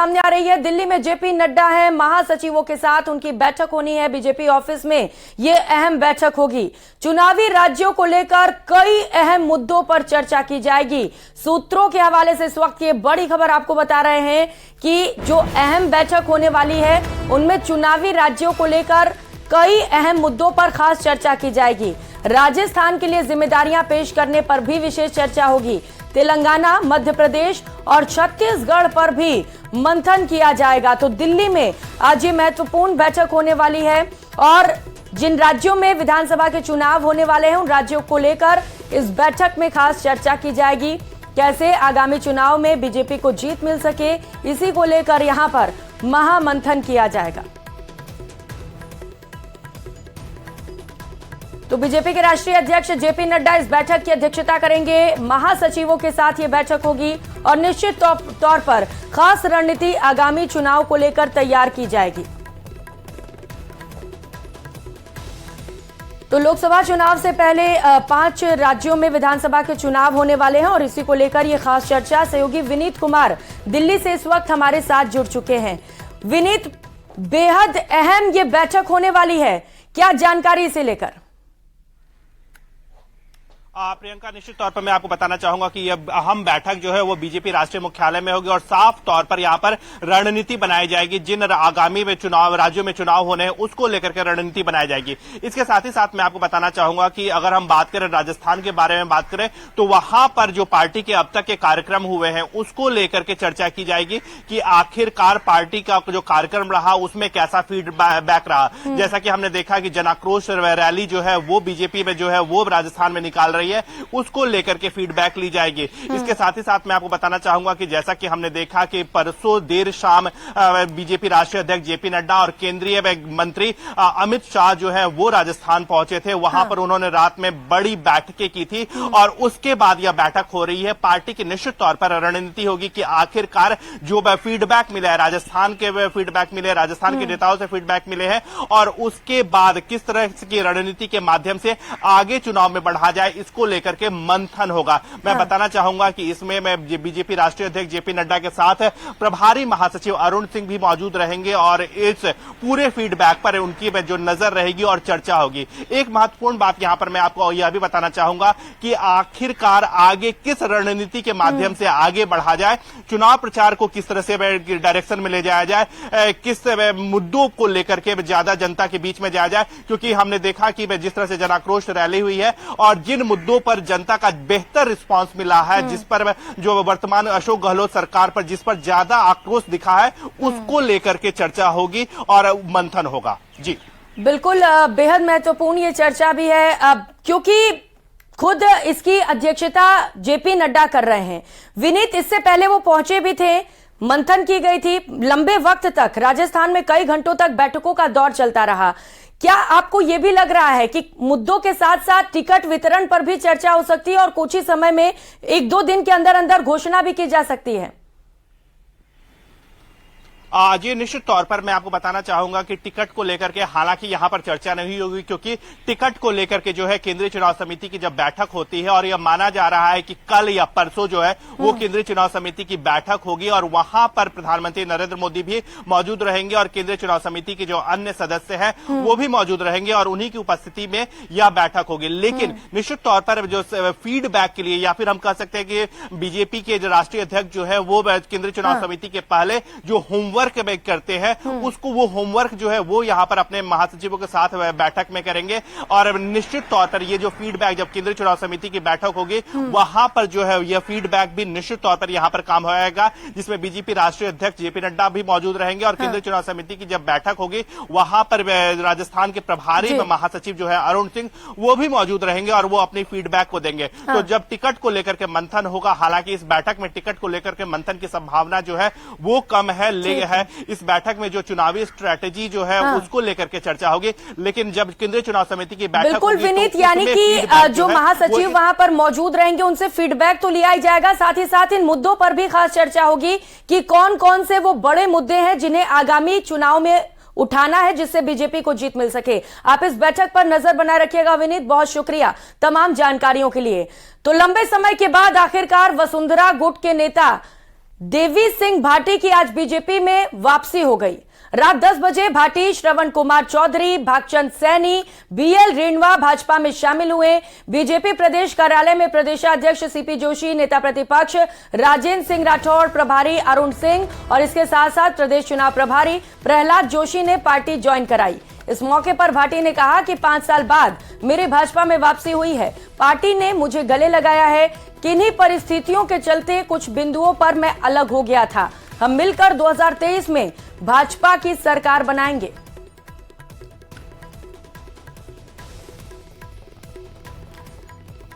सामने आ रही है। दिल्ली में जेपी नड्डा है, महासचिवों के साथ उनकी बैठक होनी है बीजेपी ऑफिस में। ये अहम बैठक होगी। चुनावी राज्यों को लेकर कई अहम मुद्दों पर चर्चा की जाएगी। सूत्रों के हवाले से इस वक्त ये बड़ी खबर आपको बता रहे हैं कि जो अहम बैठक होने वाली है उनमें चुनावी राज्यों को लेकर कई अहम मुद्दों पर खास चर्चा की जाएगी। राजस्थान के लिए जिम्मेदारियां पेश करने पर भी विशेष चर्चा होगी। तेलंगाना, मध्य प्रदेश और छत्तीसगढ़ पर भी मंथन किया जाएगा। तो दिल्ली में आज ये महत्वपूर्ण बैठक होने वाली है और जिन राज्यों में विधानसभा के चुनाव होने वाले हैं उन राज्यों को लेकर इस बैठक में खास चर्चा की जाएगी। कैसे आगामी चुनाव में बीजेपी को जीत मिल सके, इसी को लेकर यहां पर महामंथन किया जाएगा। तो बीजेपी के राष्ट्रीय अध्यक्ष जेपी नड्डा इस बैठक की अध्यक्षता करेंगे। महासचिवों के साथ ये बैठक होगी और निश्चित तौर पर खास रणनीति आगामी चुनाव को लेकर तैयार की जाएगी। तो लोकसभा चुनाव से पहले 5 राज्यों में विधानसभा के चुनाव होने वाले हैं और इसी को लेकर ये खास चर्चा। सहयोगी विनीत कुमार दिल्ली से इस वक्त हमारे साथ जुड़ चुके हैं। विनीत, बेहद अहम ये बैठक होने वाली है, क्या जानकारी इसे लेकर? प्रियंका, निश्चित तौर पर मैं आपको बताना चाहूंगा कि यह अहम बैठक जो है वो बीजेपी राष्ट्रीय मुख्यालय में होगी और साफ तौर पर यहां पर रणनीति बनाई जाएगी। जिन आगामी में चुनाव राज्यों में चुनाव होने हैं उसको लेकर के रणनीति बनाई जाएगी। इसके साथ ही साथ मैं आपको बताना चाहूंगा कि अगर हम बात करें राजस्थान के बारे में बात करें तो वहां पर जो पार्टी के अब तक के कार्यक्रम हुए हैं उसको लेकर के चर्चा की जाएगी कि आखिरकार पार्टी का जो कार्यक्रम रहा उसमें कैसा फीडबैक रहा। जैसा कि हमने देखा कि जनाक्रोश रैली जो है वो बीजेपी में जो है वो राजस्थान में निकाल रही है, उसको लेकर के फीडबैक ली जाएगी। इसके साथ ही साथ मैं आपको बताना चाहूंगा कि जैसा कि हमने देखा कि परसों देर शाम बीजेपी राष्ट्रीय अध्यक्ष जेपी नड्डा और केंद्रीय मंत्री अमित शाह जो है वो राजस्थान पहुंचे थे। वहां पर उन्होंने रात में बड़ी बैठकें की थी और उसके बाद यह बैठक हो रही है। पार्टी की निश्चित तौर पर रणनीति होगी कि आखिरकार जो फीडबैक मिला है, राजस्थान के फीडबैक मिले, राजस्थान के नेताओं से फीडबैक मिले हैं और उसके बाद किस तरह की रणनीति के माध्यम से आगे चुनाव में बढ़ा जाए, इसको लेकर के मंथन होगा। मैं बताना चाहूंगा कि इसमें मैं बीजेपी राष्ट्रीय अध्यक्ष जेपी नड्डा के साथ प्रभारी महासचिव अरुण सिंह भी मौजूद रहेंगे और इस पूरे फीडबैक पर उनकी जो नजर रहेगी और चर्चा होगी। एक महत्वपूर्ण बात यहां पर मैं आपको यह भी बताना चाहूंगा कि आखिरकार आगे किस रणनीति के माध्यम से आगे बढ़ा जाए, चुनाव प्रचार को किस तरह से डायरेक्शन में ले जाया जाए, किस मुद्दों को लेकर के ज्यादा जनता के बीच में जाया जाए, क्योंकि हमने देखा कि जिस तरह से जनाक्रोश रैली हुई है और जिन मुद्दों पर जनता का बेहतर रिस्पांस मिला है, जिस पर जो वर्तमान अशोक गहलोत सरकार पर जिस पर ज्यादा आक्रोश दिखा है उसको लेकर के चर्चा होगी और मंथन होगा। जी बिल्कुल, बेहद महत्वपूर्ण ये चर्चा भी है क्योंकि खुद इसकी अध्यक्षता जेपी नड्डा कर रहे हैं। विनीत, इससे पहले वो पहुंचे भी थे, मंथन की गई थी लंबे वक्त तक। राजस्थान में कई घंटों तक बैठकों का दौर चलता रहा। क्या आपको यह भी लग रहा है कि मुद्दों के साथ साथ टिकट वितरण पर भी चर्चा हो सकती है और कुछ ही समय में 1-2 दिन के अंदर अंदर घोषणा भी की जा सकती है? जी निश्चित तौर पर मैं आपको बताना चाहूंगा कि टिकट को लेकर के हालांकि यहां पर चर्चा नहीं होगी, क्योंकि टिकट को लेकर के जो है केंद्रीय चुनाव समिति की जब बैठक होती है और यह माना जा रहा है कि कल या परसों जो है वो केंद्रीय चुनाव समिति की बैठक होगी और वहां पर प्रधानमंत्री नरेंद्र मोदी भी मौजूद रहेंगे और केंद्रीय चुनाव समिति के जो अन्य सदस्य हैं वो भी मौजूद रहेंगे और उन्हीं की उपस्थिति में यह बैठक होगी। लेकिन निश्चित तौर पर जो फीडबैक के लिए या फिर हम कह सकते हैं कि बीजेपी के जो राष्ट्रीय अध्यक्ष जो है वो केंद्रीय चुनाव समिति के पहले जो होमवर्क करते हैं उसको वो होमवर्क जो है वो यहां पर अपने महासचिवों के साथ बैठक में करेंगे और निश्चित तौर पर ये जो फीडबैक जब केंद्रीय चुनाव समिति की बैठक होगी वहां पर जो है यह फीडबैक भी निश्चित तौर पर यहां पर काम होगा, जिसमें बीजेपी राष्ट्रीय अध्यक्ष जेपी नड्डा भी मौजूद रहेंगे और केंद्रीय चुनाव समिति की जब बैठक होगी वहां पर राजस्थान के प्रभारी महासचिव जो है अरुण सिंह वो भी मौजूद रहेंगे और वो अपनी फीडबैक को देंगे। तो जब टिकट को लेकर के मंथन होगा, हालांकि इस बैठक में टिकट को लेकर के मंथन की संभावना जो है वो कम है, इस बैठक में जो चुनावी स्ट्रेटेजी जो है उसको लेकर के चर्चा होगी। लेकिन जब केंद्रीय चुनाव समिति की बैठक बिल्कुल विनीत, यानी कि जो महासचिव वहां पर मौजूद रहेंगे उनसे फीडबैक तो लिया ही जाएगा, साथ ही साथ इन मुद्दों पर भी खास चर्चा होगी कि कौन कौन से वो बड़े मुद्दे हैं जिन्हें आगामी चुनाव में उठाना है जिससे बीजेपी को जीत मिल सके। आप इस बैठक पर नजर बनाए रखिएगा विनीत, बहुत शुक्रिया तमाम जानकारियों के लिए। तो लंबे समय के बाद आखिरकार वसुंधरा गुट के नेता देवी सिंह भाटी की आज बीजेपी में वापसी हो गई। रात 10 बजे भाटी श्रवण कुमार चौधरी, भागचंद सैनी, बीएल रेणवा भाजपा में शामिल हुए। बीजेपी प्रदेश कार्यालय में प्रदेशाध्यक्ष सीपी जोशी, नेता प्रतिपक्ष राजेंद्र सिंह राठौड़, प्रभारी अरुण सिंह और इसके साथ साथ प्रदेश चुनाव प्रभारी प्रहलाद जोशी ने पार्टी ज्वाइन कराई। इस मौके पर भाटी ने कहा कि 5 साल बाद मेरी भाजपा में वापसी हुई है। पार्टी ने मुझे गले लगाया है। किन्हीं परिस्थितियों के चलते कुछ बिंदुओं पर मैं अलग हो गया था। हम मिलकर 2023 में भाजपा की सरकार बनाएंगे।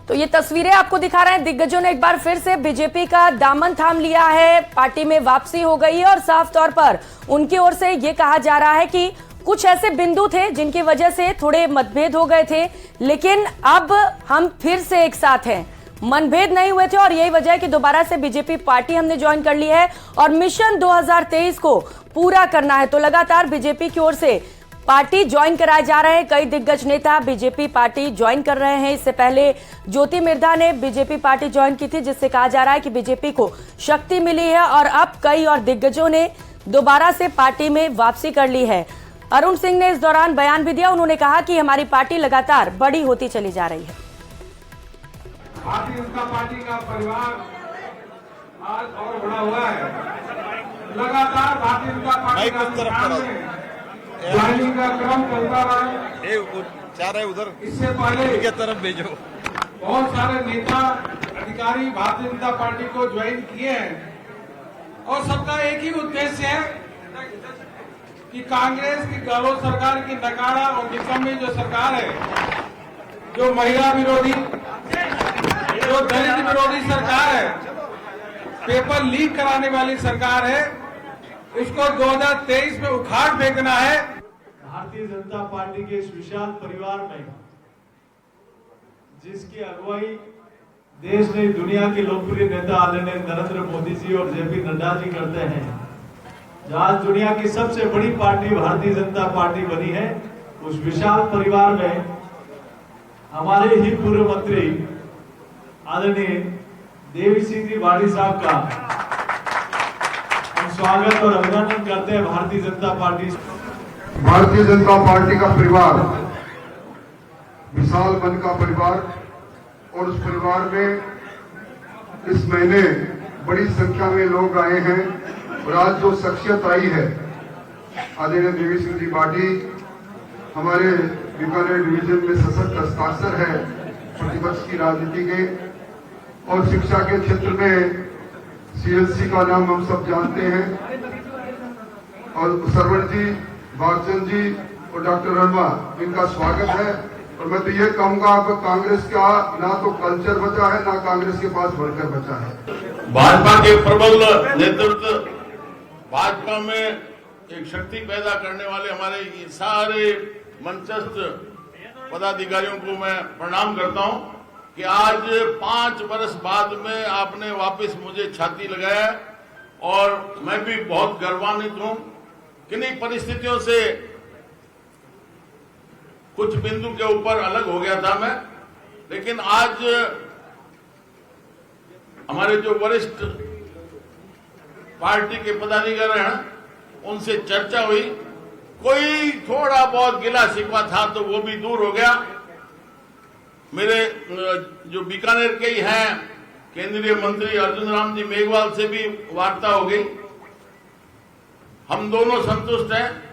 तो ये तस्वीरें आपको दिखा रहे हैं। दिग्गजों ने एक बार फिर से बीजेपी का दामन थाम लिया है। पार्टी में वापसी हो गई है और साफ तौर पर उनकी ओर से ये कहा जा रहा है कि कुछ ऐसे बिंदु थे जिनकी वजह से थोड़े मतभेद हो गए थे, लेकिन अब हम फिर से एक साथ हैं। मनभेद नहीं हुए थे और यही वजह है कि दोबारा से बीजेपी पार्टी हमने ज्वाइन कर ली है और मिशन 2023 को पूरा करना है। तो लगातार बीजेपी की ओर से पार्टी ज्वाइन कराए जा रहे हैं। कई दिग्गज नेता बीजेपी पार्टी ज्वाइन कर रहे हैं। इससे पहले ज्योति मिर्धा ने बीजेपी पार्टी ज्वाइन की थी, जिससे कहा जा रहा है कि बीजेपी को शक्ति मिली है और अब कई और दिग्गजों ने दोबारा से पार्टी में वापसी कर ली है। अरुण सिंह ने इस दौरान बयान भी दिया। उन्होंने कहा कि हमारी पार्टी लगातार बड़ी होती चली जा रही है। भारतीय जनता पार्टी का परिवार आज और बड़ा हुआ है। लगातार भारतीय जनता पार्टी का ज्वाइनिंग का क्रम चलता रहा। उधर इससे पहले की तरफ भेजो। बहुत सारे नेता अधिकारी भारतीय जनता पार्टी को ज्वाइन किए हैं और सबका एक ही उद्देश्य है कि कांग्रेस की गहलोत सरकार की नकारा और निकम्मी जो सरकार है, जो महिला विरोधी, जो दलित विरोधी सरकार है, पेपर लीक कराने वाली सरकार है, उसको 2023 में उखाड़ फेंकना है। भारतीय जनता पार्टी के इस विशाल परिवार में जिसकी अगुवाई देश ने दुनिया के लोकप्रिय नेता आदरणीय नरेंद्र मोदी जी और जेपी नड्डा जी करते हैं, आज दुनिया की सबसे बड़ी पार्टी भारतीय जनता पार्टी बनी है, उस विशाल परिवार में हमारे ही पूर्व मंत्री आदरणीय देवी सिंह जी भाटी साहब का हम स्वागत और अभिनंदन करते हैं। भारतीय जनता पार्टी का परिवार विशाल मन का परिवार और उस परिवार में इस महीने बड़ी संख्या में लोग आए हैं और आज जो शख्सियत आई है आदरणीय देवी सिंह जी भाटी हमारे बीकानेर डिवीजन में सशक्त हस्ताक्षर है प्रतिपक्ष की राजनीति के और शिक्षा के क्षेत्र में सीएससी का नाम हम सब जानते हैं और सरवण जी, भागचंद जी और डॉक्टर रेणवा, इनका स्वागत है। और मैं तो ये कहूंगा अब कांग्रेस का ना तो कल्चर बचा है, ना कांग्रेस के पास वर्कर बचा है। भाजपा के प्रबल नेतृत्व, भाजपा में एक शक्ति पैदा करने वाले हमारे सारे मंचस्थ पदाधिकारियों को मैं प्रणाम करता हूं कि आज 5 वर्ष बाद में आपने वापस मुझे छाती लगाया और मैं भी बहुत गर्वान्वित हूं। किन्हीं परिस्थितियों से कुछ बिंदु के ऊपर अलग हो गया था मैं, लेकिन आज हमारे जो वरिष्ठ पार्टी के पदाधिकारी हैं उनसे चर्चा हुई, कोई थोड़ा बहुत गिला शिकवा था तो वो भी दूर हो गया। मेरे जो बीकानेर के ही हैं केंद्रीय मंत्री अर्जुन राम जी मेघवाल से भी वार्ता हो गई, हम दोनों संतुष्ट हैं।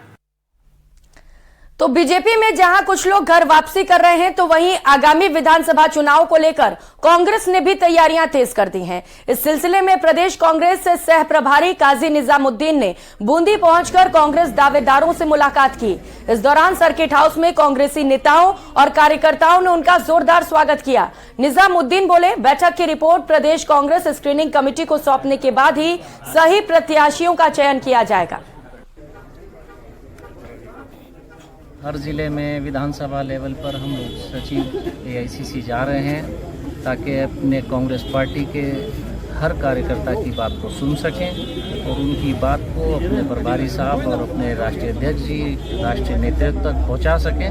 तो बीजेपी में जहां कुछ लोग घर वापसी कर रहे हैं, तो वहीं आगामी विधानसभा चुनाव को लेकर कांग्रेस ने भी तैयारियां तेज कर दी हैं। इस सिलसिले में प्रदेश कांग्रेस से सह प्रभारी काजी निजामुद्दीन ने बूंदी पहुंचकर कांग्रेस दावेदारों से मुलाकात की। इस दौरान सर्किट हाउस में कांग्रेसी नेताओं और कार्यकर्ताओं ने उनका जोरदार स्वागत किया। निजामुद्दीन बोले, बैठक की रिपोर्ट प्रदेश कांग्रेस स्क्रीनिंग कमेटी को सौंपने के बाद ही सही प्रत्याशियों का चयन किया जाएगा। हर ज़िले में विधानसभा लेवल पर हम लोग सचिव एआईसीसी जा रहे हैं ताकि अपने कांग्रेस पार्टी के हर कार्यकर्ता की बात को सुन सकें और उनकी बात को अपने प्रभारी साहब और अपने राष्ट्रीय अध्यक्ष जी, राष्ट्रीय नेतृत्व तक पहुंचा सकें,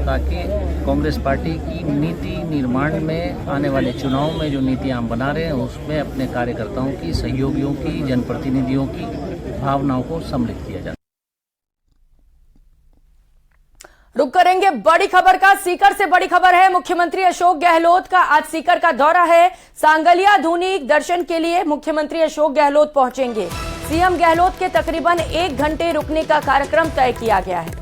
ताकि कांग्रेस पार्टी की नीति निर्माण में आने वाले चुनाव में जो नीतियाँ हम बना रहे हैं उसमें अपने कार्यकर्ताओं की, सहयोगियों की, जनप्रतिनिधियों की भावनाओं को सम्मिलित किया जाए। रुक करेंगे बड़ी खबर का। सीकर से बड़ी खबर है, मुख्यमंत्री अशोक गहलोत का आज सीकर का दौरा है। सांगलिया धूनी दर्शन के लिए मुख्यमंत्री अशोक गहलोत पहुंचेंगे। सीएम गहलोत के तकरीबन 1 घंटे रुकने का कार्यक्रम तय किया गया है।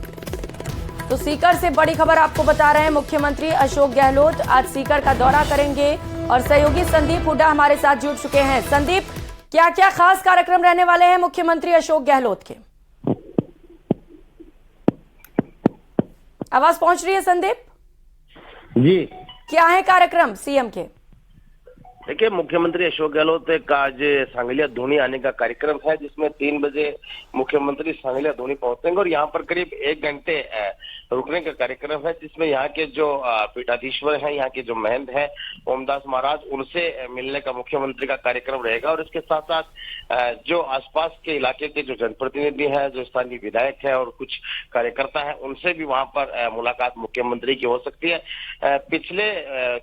तो सीकर से बड़ी खबर आपको बता रहे हैं, मुख्यमंत्री अशोक गहलोत आज सीकर का दौरा करेंगे और सहयोगी संदीप हुड्डा हमारे साथ जुड़ चुके हैं। संदीप, क्या क्या खास कार्यक्रम रहने वाले हैं मुख्यमंत्री अशोक गहलोत के? आवाज पहुंच रही है संदीप जी? क्या है कार्यक्रम सीएम के? देखिए, मुख्यमंत्री अशोक गहलोत का आज सांगलिया धूनी आने का कार्यक्रम है, जिसमें 3 बजे मुख्यमंत्री सांगलिया धूनी पहुंचेंगे और यहाँ पर करीब 1 घंटे रुकने का कार्यक्रम है, जिसमें यहाँ के जो पीठाधीश्वर हैं, यहाँ के जो महंत हैं ओमदास महाराज, उनसे मिलने का मुख्यमंत्री का कार्यक्रम रहेगा। और इसके साथ साथ जो आसपास के इलाके के जो जनप्रतिनिधि हैं, जो स्थानीय विधायक हैं और कुछ कार्यकर्ता हैं, उनसे भी वहां पर मुलाकात मुख्यमंत्री की हो सकती है। पिछले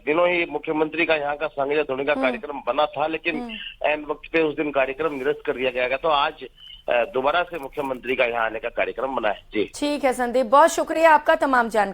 दिनों ही मुख्यमंत्री का यहाँ का सांगलिया धूनी का कार्यक्रम बना था, लेकिन एन वक्त पे उस दिन कार्यक्रम निरस्त कर दिया गया। तो आज दोबारा से मुख्यमंत्री का यहाँ आने का कार्यक्रम बना है। जी ठीक है संदीप, बहुत शुक्रिया आपका तमाम जानकारी।